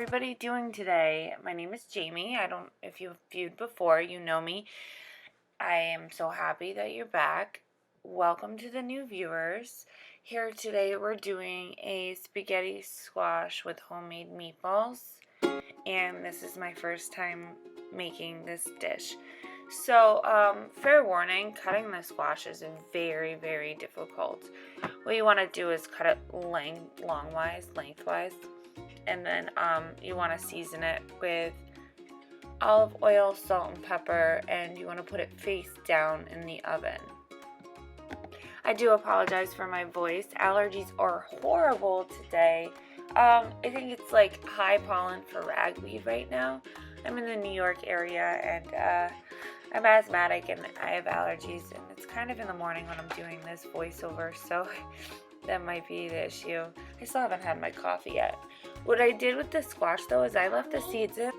everybody doing today? My name is Jamie. If you've viewed before, you know me. I am so happy that you're back. Welcome to the new viewers. Here today we're doing a spaghetti squash with homemade meatballs. And this is my first time making this dish. So, fair warning, cutting the squash is very, very difficult. What you want to do is cut it lengthwise. And then you want to season it with olive oil, salt, and pepper, and you want to put it face down in the oven. I do apologize for my voice. Allergies are horrible today. I think it's like high pollen for ragweed right now. I'm in the New York area, and I'm asthmatic and I have allergies, and it's kind of in the morning when I'm doing this voiceover, so that might be the issue. I still haven't had my coffee yet. What I did with the squash though is I left the seeds in.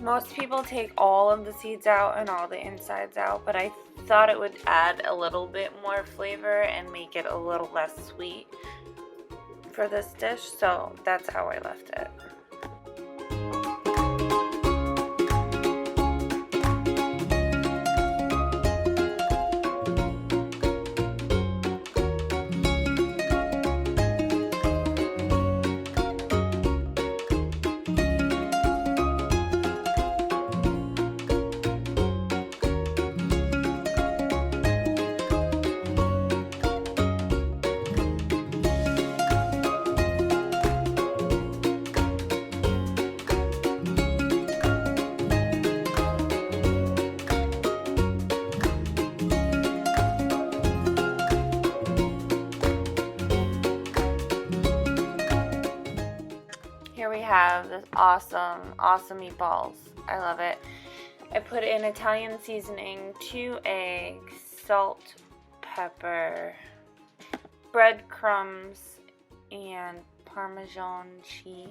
Most people take all of the seeds out and all the insides out, but I thought it would add a little bit more flavor and make it a little less sweet for this dish, so that's how I left it. Here we have this awesome meatballs. I love it. I put in Italian seasoning, 2 eggs, salt, pepper, breadcrumbs, and Parmesan cheese.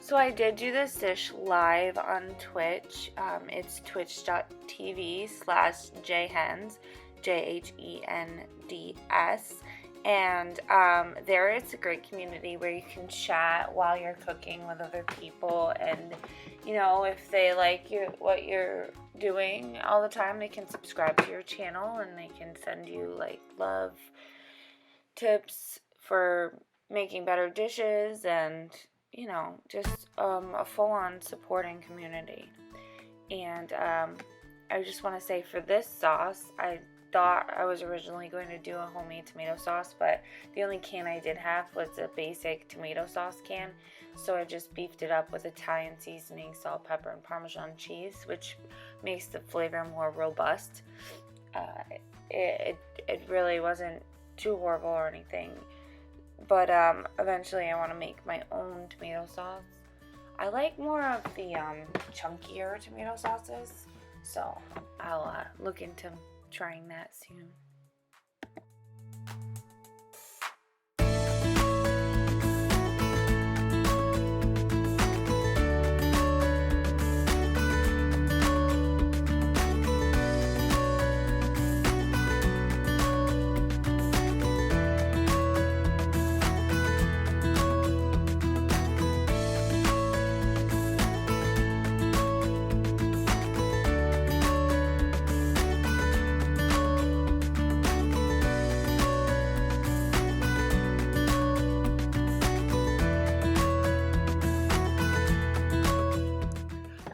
So I did do this dish live on Twitch. It's twitch.tv/jhens, JHENDS. And there it's a great community where you can chat while you're cooking with other people. And, you know, if they like what you're doing all the time, they can subscribe to your channel and they can send you, like, love tips for making better dishes and, you know, just a full-on supporting community. And I just want to say for this sauce, I thought I was originally going to do a homemade tomato sauce, but the only can I did have was a basic tomato sauce can, so I just beefed it up with Italian seasoning, salt, pepper, and Parmesan cheese, which makes the flavor more robust. It really wasn't too horrible or anything. But eventually I want to make my own tomato sauce. I like more of the chunkier tomato sauces, so I'll look into trying that soon.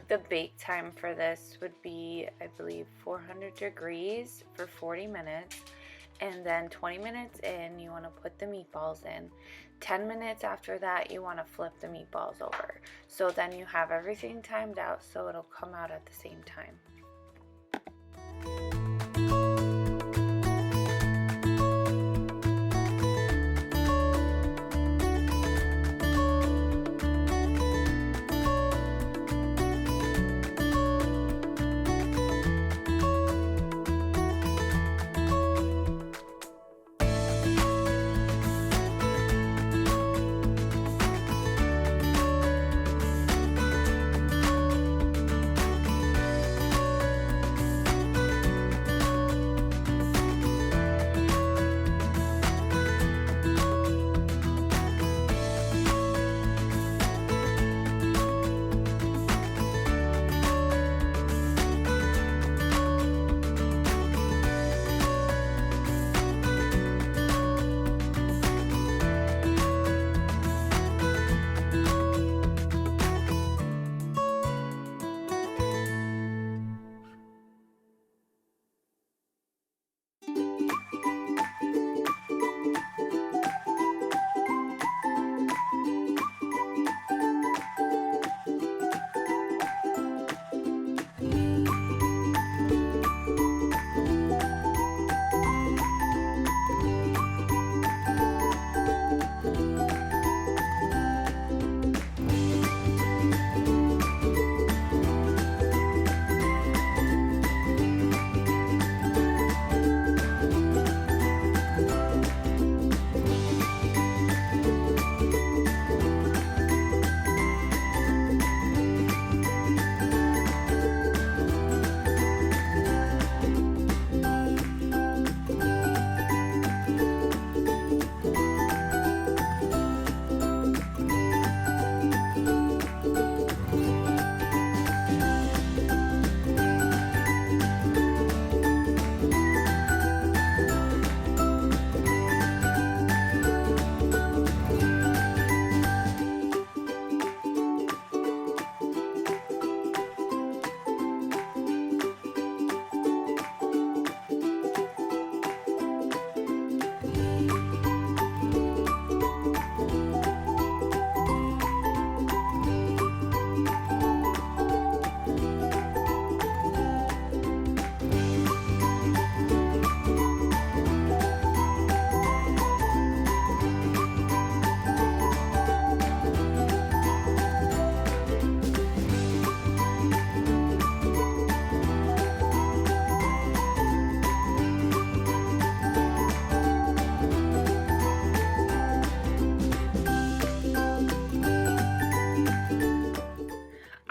The bake time for this would be, I believe, 400 degrees for 40 minutes. And then 20 minutes in, you want to put the meatballs in. 10 minutes after that, you want to flip the meatballs over. So then you have everything timed out so it'll come out at the same time.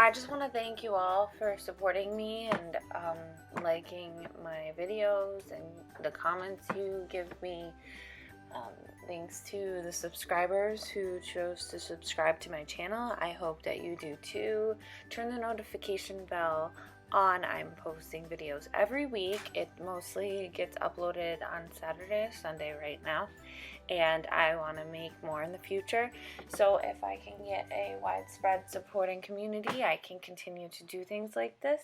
I just want to thank you all for supporting me and liking my videos and the comments you give me. Um, Thanks to the subscribers who chose to subscribe to my channel. I hope that you do too. Turn the notification bell on. I'm posting videos every week. It mostly gets uploaded on Saturday, Sunday right now, and I want to make more in the future. So if I can get a widespread supporting community, I can continue to do things like this,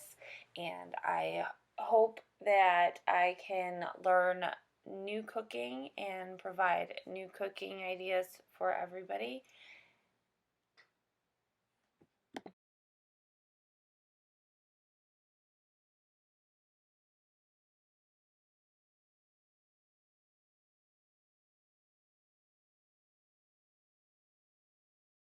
and I hope that I can learn new cooking and provide new cooking ideas for everybody.